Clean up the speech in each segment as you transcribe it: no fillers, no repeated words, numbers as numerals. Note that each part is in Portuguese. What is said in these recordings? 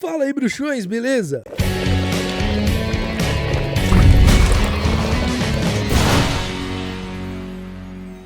Fala aí, bruxões, beleza?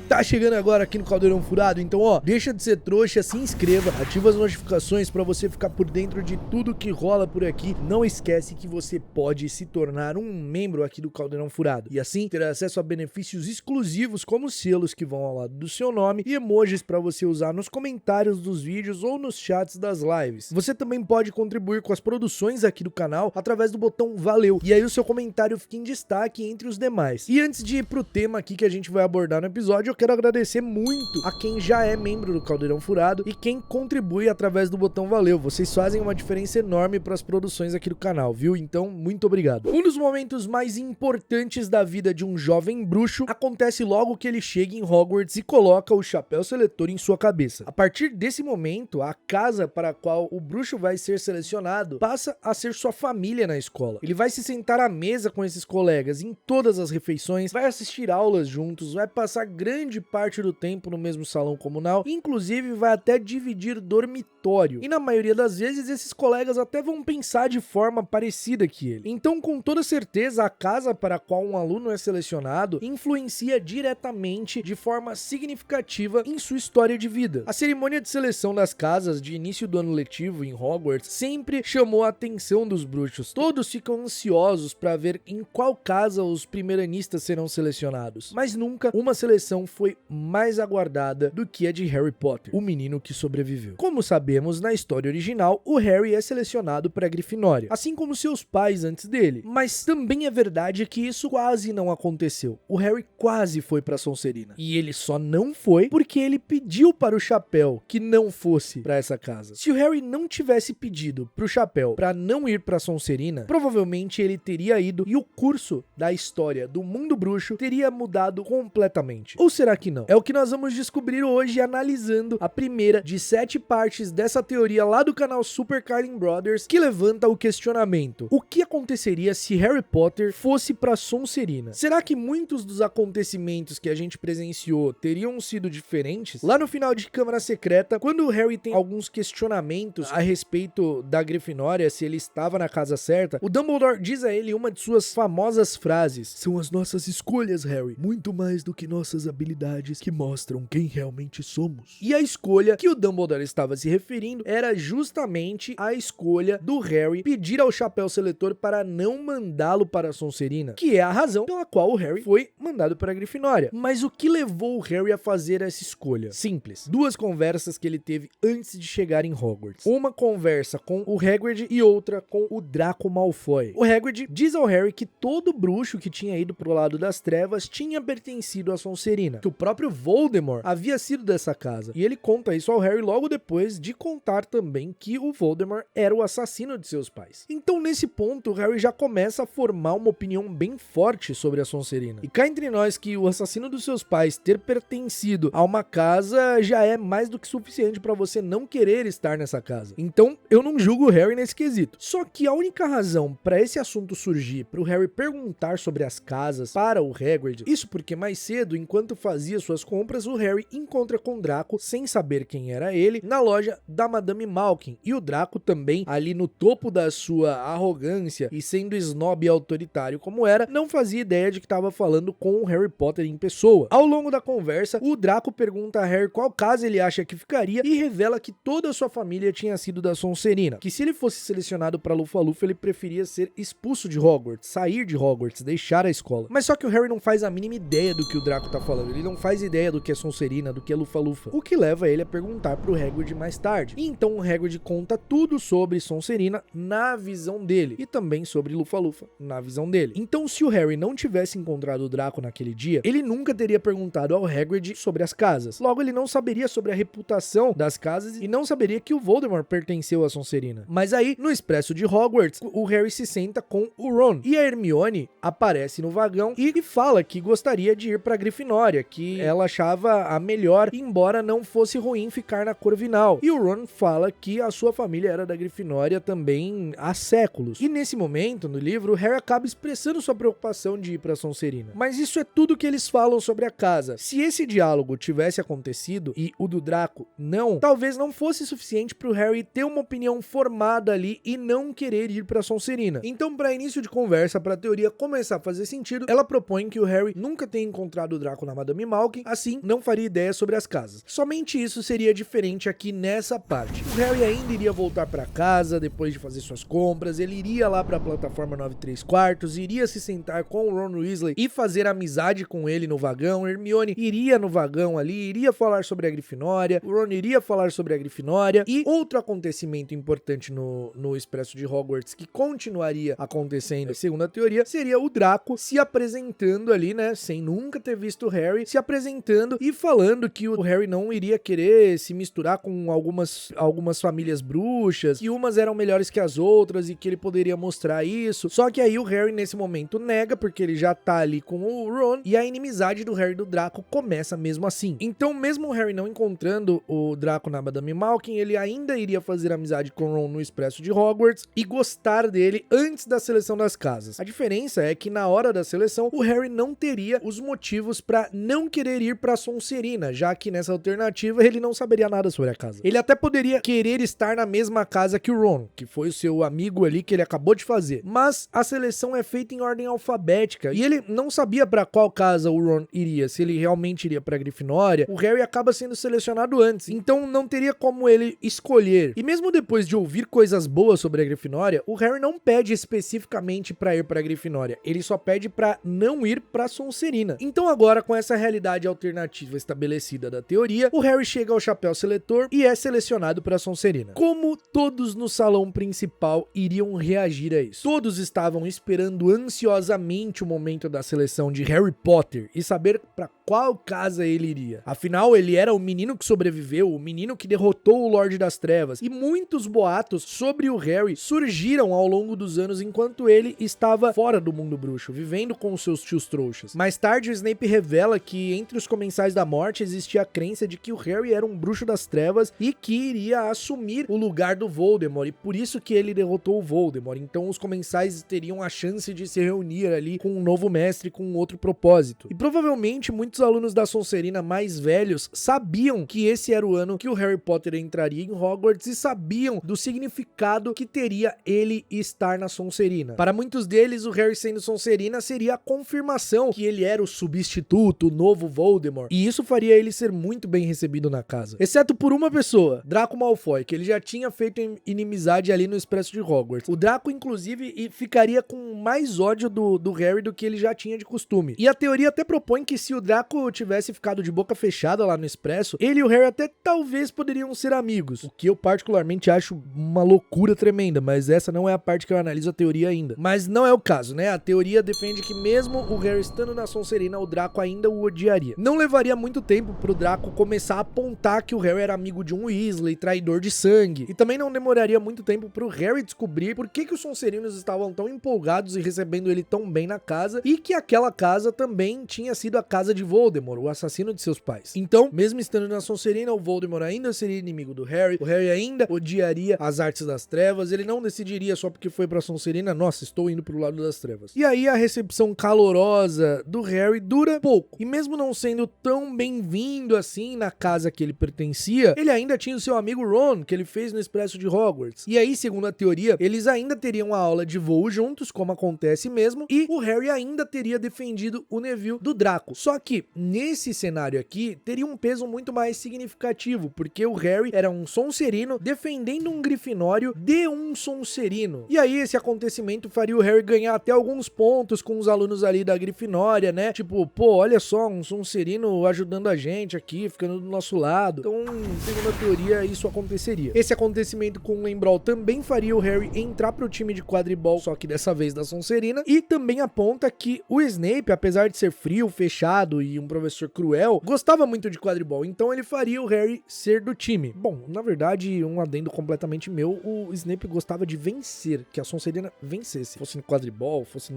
Tá chegando agora aqui no Caldeirão Furado, então ó, deixa de ser trouxa, se inscreva, ativa as notificações pra você ficar por dentro de tudo que rola por aqui. Não esquece que você pode se tornar um membro aqui do Caldeirão Furado e assim ter acesso a benefícios exclusivos como selos que vão ao lado do seu nome e emojis pra você usar nos comentários dos vídeos ou nos chats das lives. Você também pode contribuir com as produções aqui do canal através do botão valeu, e aí o seu comentário fica em destaque entre os demais. E antes de ir pro tema aqui que a gente vai abordar no episódio, eu quero agradecer muito a quem já é membro do Caldeirão Furado e quem contribui através do botão valeu. Vocês fazem uma diferença enorme para as produções aqui do canal, viu? Então, muito obrigado. Um dos momentos mais importantes da vida de um jovem bruxo acontece logo que ele chega em Hogwarts e coloca o chapéu seletor em sua cabeça. A partir desse momento, a casa para a qual o bruxo vai ser selecionado passa a ser sua família na escola. Ele vai se sentar à mesa com esses colegas em todas as refeições, vai assistir aulas juntos, vai passar grande parte do tempo no mesmo salão comunal, inclusive vai até dividir dormitório. E na maioria das vezes esses colegas até vão pensar de forma parecida que ele. Então, com toda certeza, a casa para a qual um aluno é selecionado influencia diretamente de forma significativa em sua história de vida. A cerimônia de seleção das casas de início do ano letivo em Hogwarts sempre chamou a atenção dos bruxos. Todos ficam ansiosos para ver em qual casa os primeiranistas serão selecionados, mas nunca uma seleção foi mais aguardada do que a de Harry Potter, o menino que sobreviveu. Como sabemos, na história original, o Harry é selecionado para a Grifinória, assim como seus pais antes dele. Mas também é verdade que isso quase não aconteceu. O Harry quase foi para Sonserina. E ele só não foi porque ele pediu para o chapéu que não fosse para essa casa. Se o Harry não tivesse pedido para o chapéu para não ir para Sonserina, provavelmente ele teria ido e o curso da história do mundo bruxo teria mudado completamente. Ou será que não? É o que nós vamos descobrir hoje analisando a primeira de 7 partes dessa teoria lá do canal Super Carlin Brothers, que levanta o questionamento: o que aconteceria se Harry Potter fosse para Sonserina? Será que muitos dos acontecimentos que a gente presenciou teriam sido diferentes? Lá no final de Câmara Secreta, quando o Harry tem alguns questionamentos a respeito da Grifinória, se ele estava na casa certa, o Dumbledore diz a ele uma de suas famosas frases: são as nossas escolhas, Harry, muito mais do que nossas habilidades que mostram quem realmente somos. E a escolha que o Dumbledore estava se referindo era justamente a escolha do Harry pedir ao chapéu seletor para não mandá-lo para a Sonserina, que é a razão pela qual o Harry foi mandado para a Grifinória. Mas o que levou o Harry a fazer essa escolha? Simples. 2 conversas que ele teve antes de chegar em Hogwarts. Uma conversa com o Hagrid e outra com o Draco Malfoy. O Hagrid diz ao Harry que todo bruxo que tinha ido pro lado das trevas tinha pertencido à Sonserina, que o próprio Voldemort havia sido dessa casa. E ele conta isso ao Harry logo depois de contar também que o Voldemort era o assassino de seus pais. Então, nesse ponto, o Harry já começa a formar uma opinião bem forte sobre a Sonserina. E cá entre nós que o assassino dos seus pais ter pertencido a uma casa já é mais do que suficiente para você não querer estar nessa casa. Então, eu não julgo o Harry nesse quesito. Só que a única razão para esse assunto surgir, para o Harry perguntar sobre as casas para o Hagrid, isso porque mais cedo, enquanto fazia suas compras, o Harry encontra com Draco, sem saber quem era ele, na loja da Madame Malkin. E o Draco também, ali no topo da sua arrogância e sendo snob e autoritário como era, não fazia ideia de que estava falando com o Harry Potter em pessoa. Ao longo da conversa, o Draco pergunta a Harry qual casa ele acha que ficaria e revela que toda a sua família tinha sido da Sonserina, que se ele fosse selecionado para Lufa-Lufa, ele preferia ser expulso de Hogwarts, sair de Hogwarts, deixar a escola. Mas só que o Harry não faz a mínima ideia do que o Draco tá falando, ele não faz ideia do que é Sonserina, do que é Lufa-Lufa, o que leva ele a perguntar pro Hagrid mais tarde. E então o Hagrid conta tudo sobre Sonserina na visão dele, e também sobre Lufa-Lufa na visão dele. Então, se o Harry não tivesse encontrado o Draco naquele dia, ele nunca teria perguntado ao Hagrid sobre as casas. Logo, ele não saberia sobre a reputação das casas e não saberia que o Voldemort pertenceu a Sonserina. Mas aí, no Expresso de Hogwarts, o Harry se senta com o Ron, e a Hermione aparece no vagão e fala que gostaria de ir pra Grifinória, que que ela achava a melhor, embora não fosse ruim ficar na Corvinal. E o Ron fala que a sua família era da Grifinória também há séculos. E nesse momento, no livro, o Harry acaba expressando sua preocupação de ir pra Sonserina. Mas isso é tudo que eles falam sobre a casa. Se esse diálogo tivesse acontecido e o do Draco não, talvez não fosse suficiente pro Harry ter uma opinião formada ali e não querer ir pra Sonserina. Então, para início de conversa, pra teoria começar a fazer sentido, ela propõe que o Harry nunca tenha encontrado o Draco na Madame Malkin, assim não faria ideia sobre as casas. Somente isso seria diferente aqui nessa parte. O Harry ainda iria voltar pra casa depois de fazer suas compras, ele iria lá pra plataforma 9¾ iria se sentar com o Ron Weasley e fazer amizade com ele no vagão, Hermione iria no vagão ali, iria falar sobre a Grifinória, o Ron iria falar sobre a Grifinória, e outro acontecimento importante no Expresso de Hogwarts que continuaria acontecendo, segundo a teoria, seria o Draco se apresentando ali, né, sem nunca ter visto o Harry, se apresentando e falando que o Harry não iria querer se misturar com algumas famílias bruxas, que umas eram melhores que as outras e que ele poderia mostrar isso. Só que aí o Harry nesse momento nega, porque ele já tá ali com o Ron, e a inimizade do Harry e do Draco começa mesmo assim. Então, mesmo o Harry não encontrando o Draco na Madame Malkin, ele ainda iria fazer amizade com o Ron no Expresso de Hogwarts e gostar dele antes da seleção das casas. A diferença é que na hora da seleção, o Harry não teria os motivos pra não querer ir pra Sonserina, já que nessa alternativa ele não saberia nada sobre a casa. Ele até poderia querer estar na mesma casa que o Ron, que foi o seu amigo ali que ele acabou de fazer, mas a seleção é feita em ordem alfabética e ele não sabia pra qual casa o Ron iria, se ele realmente iria pra Grifinória. O Harry acaba sendo selecionado antes, então não teria como ele escolher. E mesmo depois de ouvir coisas boas sobre a Grifinória, o Harry não pede especificamente pra ir pra Grifinória, ele só pede pra não ir pra Sonserina. Então agora, com essa realidade alternativa estabelecida da teoria, o Harry chega ao chapéu seletor e é selecionado pra Sonserina. Como todos no salão principal iriam reagir a isso? Todos estavam esperando ansiosamente o momento da seleção de Harry Potter e saber pra qual casa ele iria. Afinal, ele era o menino que sobreviveu, o menino que derrotou o Lorde das Trevas, e muitos boatos sobre o Harry surgiram ao longo dos anos enquanto ele estava fora do mundo bruxo, vivendo com os seus tios trouxas. Mais tarde, o Snape revela que entre os Comensais da Morte existia a crença de que o Harry era um bruxo das trevas e que iria assumir o lugar do Voldemort, e por isso que ele derrotou o Voldemort. Então os Comensais teriam a chance de se reunir ali com um novo mestre com outro propósito. E provavelmente muitos alunos da Sonserina mais velhos sabiam que esse era o ano que o Harry Potter entraria em Hogwarts e sabiam do significado que teria ele estar na Sonserina. Para muitos deles, o Harry sendo Sonserina seria a confirmação que ele era o substituto, o novo Voldemort, e isso faria ele ser muito bem recebido na casa. Exceto por uma pessoa, Draco Malfoy, que ele já tinha feito inimizade ali no Expresso de Hogwarts. O Draco, inclusive, ficaria com mais ódio do Harry do que ele já tinha de costume. E a teoria até propõe que se o Draco tivesse ficado de boca fechada lá no Expresso, ele e o Harry até talvez poderiam ser amigos, o que eu particularmente acho uma loucura tremenda, mas essa não é a parte que eu analiso a teoria ainda. Mas não é o caso, né? A teoria defende que mesmo o Harry estando na Sonserina, o Draco ainda o odiaria. Não levaria muito tempo pro Draco começar a apontar que o Harry era amigo de um Weasley, traidor de sangue, e também não demoraria muito tempo pro Harry descobrir por que os Sonserinos estavam tão empolgados e recebendo ele tão bem na casa, e que aquela casa também tinha sido a casa de Voldemort, o assassino de seus pais. Então, mesmo estando na Sonserina, o Voldemort ainda seria inimigo do Harry, o Harry ainda odiaria as artes das trevas, ele não decidiria só porque foi pra Sonserina, nossa, estou indo pro lado das trevas. E aí a recepção calorosa do Harry dura pouco, e mesmo não sendo tão bem-vindo assim na casa que ele pertencia, ele ainda tinha o seu amigo Ron, que ele fez no Expresso de Hogwarts. E aí, segundo a teoria, eles ainda teriam a aula de voo juntos, como acontece mesmo, e o Harry ainda teria defendido o Neville do Draco. Só que, nesse cenário aqui, teria um peso muito mais significativo, porque o Harry era um Sonserino defendendo um Grifinório de um Sonserino. E aí, esse acontecimento faria o Harry ganhar até alguns pontos com os alunos ali da Grifinória, né? Tipo, pô, olha só, um Sonserino ajudando a gente aqui, ficando do nosso lado. Então, segundo a teoria, isso aconteceria. Esse acontecimento com o Lembrol também faria o Harry entrar pro time de quadribol, só que dessa vez da Sonserina, e também aponta que o Snape, apesar de ser frio, fechado e um professor cruel, gostava muito de quadribol, então ele faria o Harry ser do time. Bom, na verdade, um adendo completamente meu, o Snape gostava de vencer, que a Sonserina vencesse. Fosse no quadribol, fosse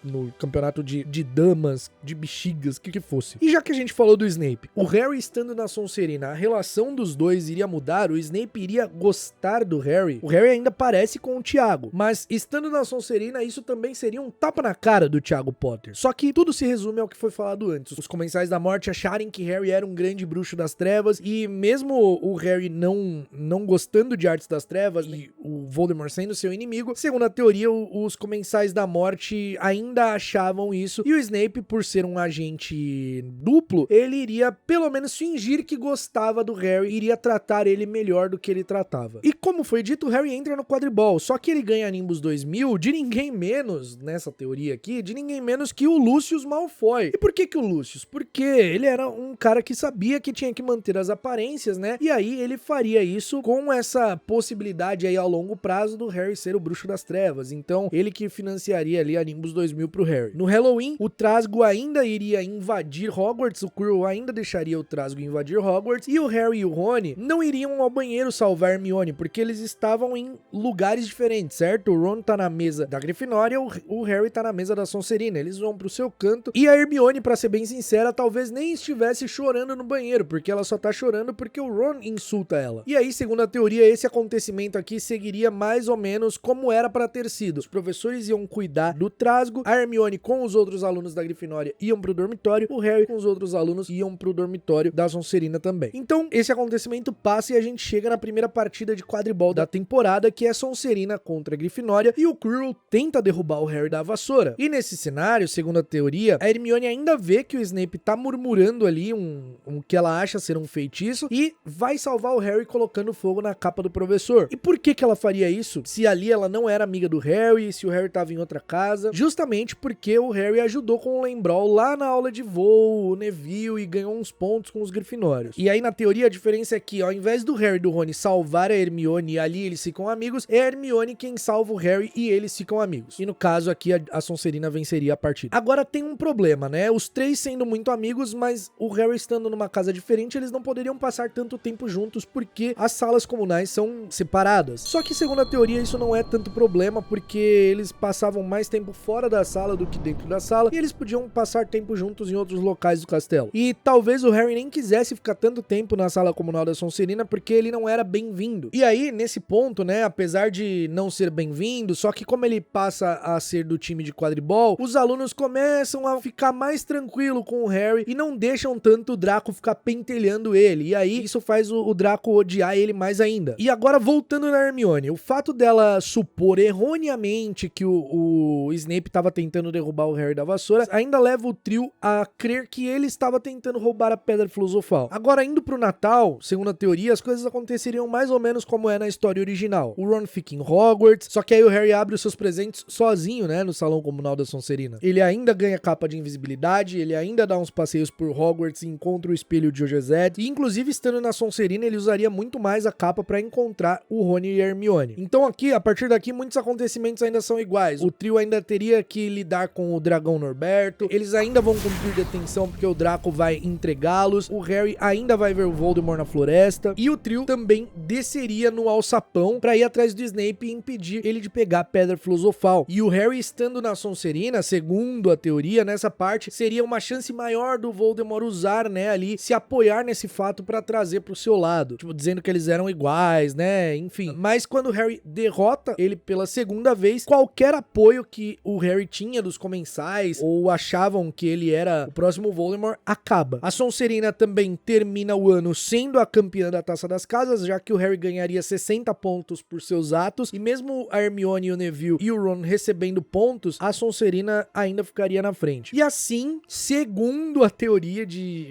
no campeonato de damas, de bexigas, o que fosse. fosse. E já que a gente falou do Snape, o Harry estando na Sonserina, a relação dos dois iria mudar, o Snape iria gostar do Harry. O Harry ainda parece com o Tiago, mas estando na Sonserina, isso também seria um tapa na cara do Tiago Potter. Só que tudo se resume ao que foi falado antes. Os Comensais da Morte acharem que Harry era um grande bruxo das trevas, e mesmo o Harry não gostando de Artes das Trevas e o Voldemort sendo seu inimigo, segundo a teoria, os Comensais da Morte ainda achavam isso, e o Snape, por ser um agente duplo, ele iria pelo menos fingir que gostava do Harry, iria tratar ele melhor do que ele tratava. E como foi dito, o Harry entra no quadribol, só que ele ganha Nimbus 2000 de ninguém menos, nessa teoria aqui, de ninguém menos que o Lucius Malfoy. E por que o Lucius? Porque ele era um cara que sabia que tinha que manter as aparências, né? E aí ele faria isso com essa possibilidade aí ao longo prazo do Harry ser o bruxo das trevas. Então, ele que financiaria ali a Nimbus 2000 pro Harry. No Halloween, o Trasgo ainda iria invadir Hogwarts, o Quirrell ainda deixaria o Trasgo invadir Hogwarts, e o Harry e o Rony não iriam ao banheiro salvar Hermione, porque eles estavam em lugares diferentes, certo? O Ron tá na mesa da Grifinória, o Harry tá na mesa da Sonserina. Eles vão pro seu canto, e a Hermione, pra ser bem sincera, talvez nem estivesse chorando no banheiro, porque ela só tá chorando porque o Ron insulta ela. E aí, segundo a teoria, esse acontecimento aqui seguiria mais ou menos como era pra ter sido. Os professores iam cuidar do Trasgo, a Hermione com os outros alunos da Grifinória iam pro dormitório, o Harry com os outros alunos iam pro dormitório da Sonserina também. Então, esse acontecimento passa e a gente chega na primeira partida de quadribol da temporada, que é Sonserina contra a Grifinória, e o Quirrell tenta derrubar o Harry da vassoura. E nesse cenário, segundo a teoria, a Hermione ainda vê que o Snape tá murmurando ali um que ela acha ser um feitiço, e vai salvar o Harry colocando fogo na capa do professor. E por que ela faria isso? Se ali ela não era amiga do Harry, se o Harry tava em outra casa? Justamente porque o Harry ajudou com o Lembrol lá na aula de voo, o Neville, e ganhou uns pontos com os Grifinórios. E aí, na teoria, a diferença é que, ao invés do Harry e do Rony salvar a Hermione e ali eles ficam amigos, é a Hermione quem salva o Harry e eles ficam amigos. E no caso aqui, a Sonserina venceria a partida. Agora tem um problema, né? Os três sendo muito amigos, mas o Harry estando numa casa diferente, eles não poderiam passar tanto tempo juntos porque as salas comunais são separadas. Só que, segundo a teoria, isso não é tanto problema, porque eles passavam mais tempo fora da sala do que dentro da sala, e eles podiam passar tempo juntos em outros locais do castelo. E talvez o Harry nem quisesse ficar tanto tempo na sala comunal da Sonserina, porque ele não era bem-vindo. E aí, nesse ponto, né, apesar de não ser bem-vindo, só que como ele passa a ser do time de quadribol, os alunos começam a ficar mais tranquilo com o Harry e não deixam tanto o Draco ficar pentelhando ele. E aí, isso faz o Draco odiar ele mais ainda. E agora, voltando na Hermione, o fato dela supor erroneamente que o Snape estava tentando derrubar o Harry da vassoura, ainda leva o trio a crer que ele estava tentando roubar a Pedra Filosofal. Agora, indo pro Natal, segundo a teoria, as coisas aconteceriam mais ou menos como é na história original. O Ron fica em Hogwarts, só que aí o Harry abre os seus presentes sozinho, né, no salão comunal da Sonserina. Ele ainda ganha capa de invisibilidade, ele ainda dá uns passeios por Hogwarts e encontra o espelho de Ojezed, e inclusive estando na Sonserina, ele usaria muito mais a capa pra encontrar o Rony e a Hermione. Então aqui, a partir daqui, muitos acontecimentos ainda são iguais. O trio ainda teria que lidar com o dragão Norberto, eles ainda vão cumprir detenção porque o Draco vai entregá-los, o Harry ainda vai ver o Voldemort na floresta, e o trio também desceria no alçapão pra ir atrás do Snape e impedir ele de pegar a Pedra Filosofal. E o Harry estando na Sonserina, segundo a teoria, nessa parte, seria uma chance maior do Voldemort usar, né, ali, se apoiar nesse fato pra trazer pro seu lado, tipo, dizendo que eles eram iguais, né, enfim. Mas quando o Harry derrota ele pela segunda vez, qualquer apoio que o Harry tinha dos comensais, ou achavam que ele era o próximo Voldemort, acaba. A Sonserina também termina o ano sendo a campeã da Taça das Casas, já que o Harry ganharia 60 pontos por seus atos, e mesmo a Hermione, o Neville e o Ron recebendo pontos, a Sonserina ainda ficaria na frente. E assim, segundo a teoria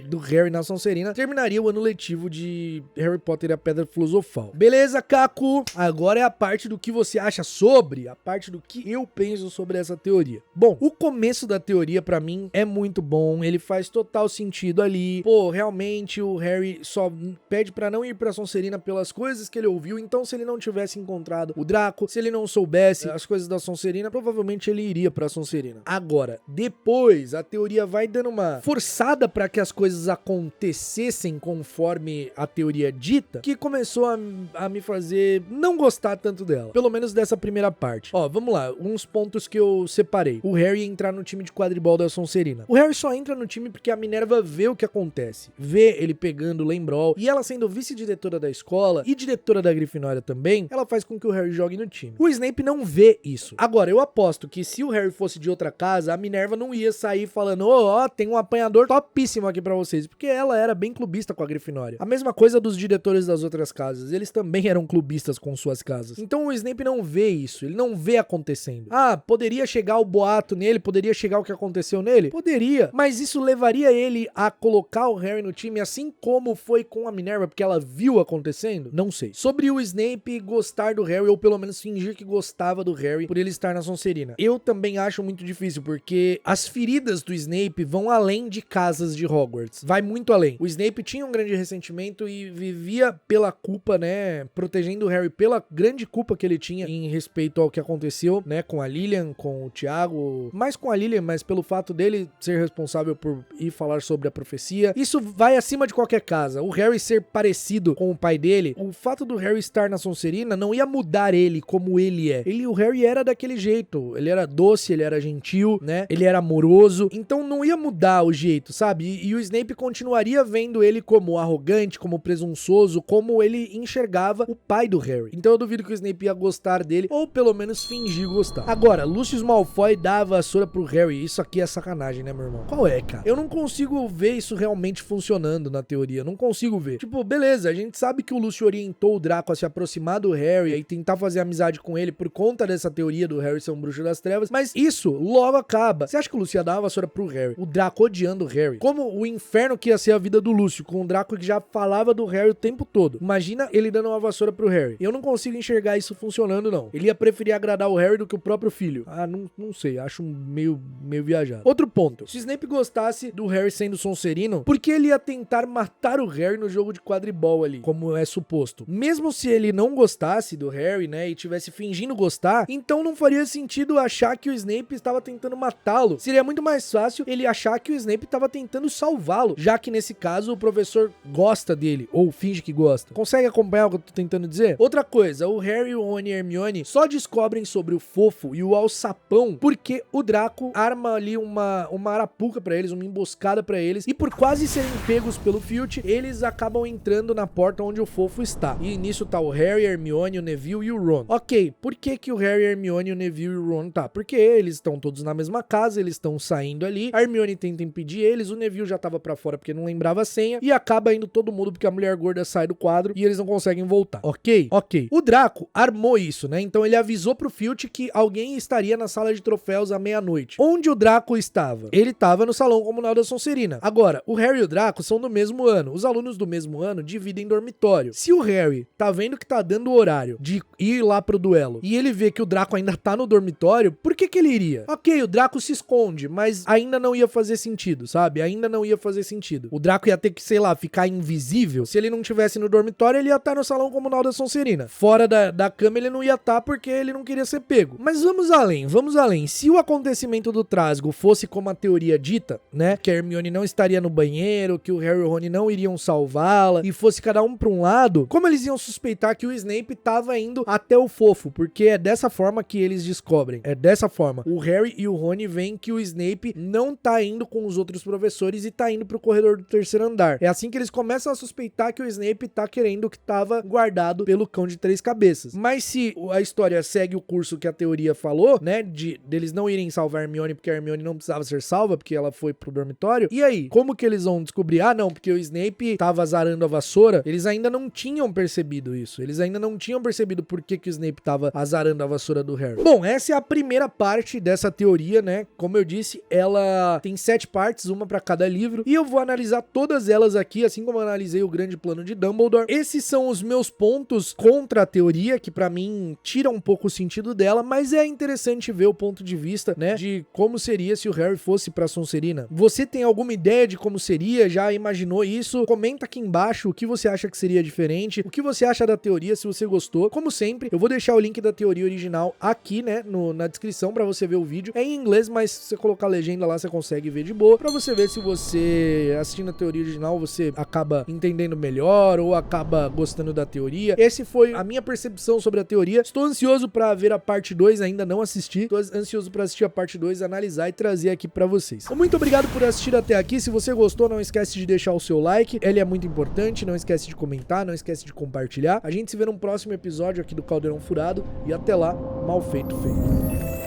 do Harry na Sonserina, terminaria o ano letivo de Harry Potter e a Pedra Filosofal. Beleza, Caco? Agora é a parte do que você acha sobre, a parte do que eu penso sobre essa teoria. Bom, o começo da teoria pra mim é muito bom, ele faz total sentido ali. Pô, realmente o Harry só pede pra não ir pra Sonserina pelas coisas que ele ouviu, então se ele não tivesse encontrado o Draco, se ele não soubesse as coisas da Sonserina, provavelmente ele iria pra Sonserina. Agora, depois, a teoria vai dando uma forçada pra que as coisas acontecessem conforme a teoria dita, que começou a me fazer não gostar tanto dela. Pelo menos dessa primeira parte. Ó, vamos lá, uns pontos que eu separei. O Harry entrar no time de quadribol da Sonserina. O Harry só entra no time porque a Minerva vê o que acontece. Vê ele pegando o Lembrol, e ela sendo vice-diretora da escola e diretora da Grifinória também, ela faz com que o Harry jogue no time. O Snape não vê isso. Agora, eu aposto que se o Harry fosse de outra casa, a Minerva não ia sair falando, ó, tem um apanhador topíssimo aqui pra vocês, porque ela era bem clubista com a Grifinória. A mesma coisa dos diretores das outras casas, eles também eram clubistas com suas casas. Então o Snape não vê isso, ele não vê acontecendo. Ah, poderia chegar o boato nele, poderia chegar o que aconteceu nele? Poderia, mas isso levaria ele a colocar o Harry no time, assim como foi com a Minerva, porque ela viu acontecendo? Não sei. Sobre o Snape gostar do Harry, ou pelo menos fingir que gostava do Harry por ele estar na Sonserina, eu também acho muito difícil, porque as feridas do Snape vão além de casas de Hogwarts, vai muito além. O Snape tinha um grande ressentimento e vivia pela culpa, né, protegendo o Harry pela grande culpa que ele tinha em respeito ao que aconteceu, né, com a Lilian, com o Tiago, mais com a Lilian, mas pelo fato dele ser responsável por ir falar sobre a profecia. Isso vai acima de qualquer casa. O Harry ser parecido com o pai dele, o fato do Harry estar na Sonserina não ia mudar ele como ele é. O Harry era daquele jeito, ele era doce, ele era gentil, né, ele era amoroso, então não ia mudar o jeito, sabe? E o Snape continuaria vendo ele como arrogante, como presunçoso, como ele enxergava o pai do Harry. Então eu duvido que o Snape ia gostar dele, ou pelo menos fingir gostar. Agora, Lucius Malfoy dá a vassoura pro Harry. Isso aqui é sacanagem, né, meu irmão? Qual é, cara? Eu não consigo ver isso realmente funcionando na teoria. Não consigo ver. Tipo, beleza, a gente sabe que o Lúcio orientou o Draco a se aproximar do Harry e tentar fazer amizade com ele por conta dessa teoria do Harry ser um bruxo das trevas, mas isso logo acaba. Você acha que o Lúcio ia dar uma vassoura pro Harry? O Draco odiando o Harry. Como o inferno que ia ser a vida do Lúcio, com o Draco que já falava do Harry o tempo todo. Imagina ele dando uma vassoura pro Harry. Eu não consigo enxergar isso funcionando, não. Ele ia preferir agradar o Harry do que o próprio filho. Ah, não sei. Acho meio viajado. Outro ponto. Se Snape gostasse do Harry sendo Sonserino, por que ele ia tentar matar o Harry no jogo de quadribol ali, como é suposto? Mesmo se ele não gostasse do Harry, né, e tivesse fingindo gostar, então não faria sentido achar que o Snape estava tentando matá-lo. Seria muito mais fácil ele achar que o Snape estava tentando salvá-lo, já que nesse caso o professor gosta dele, ou finge que gosta. Consegue acompanhar o que eu tô tentando dizer? Outra coisa, o Harry, o Rony e a Hermione só descobrem sobre o Fofo e o Alçapão porque o Draco arma ali uma arapuca pra eles, uma emboscada pra eles, e por quase serem pegos pelo Filch, eles acabam entrando na porta onde o Fofo está. E nisso tá o Harry, a Hermione, o Neville e o Ron. Ok, por que o Harry, a Hermione, o Neville e o Ron tá? Porque eles estão todos na mesma casa, eles estão saindo ali, a Hermione tenta impedir eles, o Neville já tava pra fora porque não lembrava a senha, e acaba indo todo mundo porque a mulher gorda sai do quadro e eles não conseguem voltar. Ok. O Draco armou isso, né? Então ele avisou pro Filch que alguém estaria na sala de troféus à meia-noite. Onde o Draco estava? Ele estava no salão comunal da Sonserina. Agora, o Harry e o Draco são do mesmo ano. Os alunos do mesmo ano dividem dormitório. Se o Harry tá vendo que tá dando o horário de ir lá pro duelo e ele vê que o Draco ainda tá no dormitório, por que ele iria? Ok, o Draco se esconde, mas ainda não ia fazer sentido, sabe? Ainda não ia fazer sentido. O Draco ia ter que, sei lá, ficar invisível. Se ele não tivesse no dormitório, ele ia estar no salão comunal da Sonserina. Fora da cama ele não ia estar porque ele não queria ser pego. Mas vamos além. Se o acontecimento do Trasgo fosse como a teoria dita, né? Que a Hermione não estaria no banheiro, que o Harry e o Rony não iriam salvá-la, e fosse cada um pra um lado, como eles iam suspeitar que o Snape tava indo até o Fofo? Porque é dessa forma que eles descobrem. É dessa forma. O Harry e o Rony veem que o Snape não tá indo com os outros professores e tá indo pro corredor do terceiro andar. É assim que eles começam a suspeitar que o Snape tá querendo o que tava guardado pelo cão de três cabeças. Mas se a história segue o curso que a teoria falou, né, deles não irem salvar a Hermione porque a Hermione não precisava ser salva porque ela foi pro dormitório, e aí? Como que eles vão descobrir? Ah, não, porque o Snape tava azarando a vassoura. Eles ainda não tinham percebido isso. Eles ainda não tinham percebido por que o Snape tava azarando a vassoura do Harry. Bom, essa é a primeira parte dessa teoria, né? Como eu disse, ela tem 7 partes, uma pra cada livro, e eu vou analisar todas elas aqui, assim como eu analisei o grande plano de Dumbledore. Esses são os meus pontos contra a teoria, que pra mim tira um pouco o sentido dela, mas é interessante ver o ponto de vista, né, de como seria se o Harry fosse pra Sonserina. Você tem alguma ideia de como seria? Já imaginou isso? Comenta aqui embaixo o que você acha que seria diferente, o que você acha da teoria, se você gostou. Como sempre, eu vou deixar o link da teoria original aqui, né, na descrição pra você ver o vídeo. É em inglês, mas se você colocar a legenda lá, você consegue ver de boa, pra você ver se você, assistindo a teoria original, você acaba entendendo melhor ou acaba gostando da teoria. Esse foi a minha percepção sobre a teoria. Estou ansioso pra ver a parte 2, ainda não assisti. Estou ansioso pra assistir a parte 2, analisar e trazer aqui pra vocês. Muito obrigado obrigado por assistir até aqui. Se você gostou, não esquece de deixar o seu like. Ele é muito importante. Não esquece de comentar, não esquece de compartilhar. A gente se vê num próximo episódio aqui do Caldeirão Furado. E até lá, mal feito feito.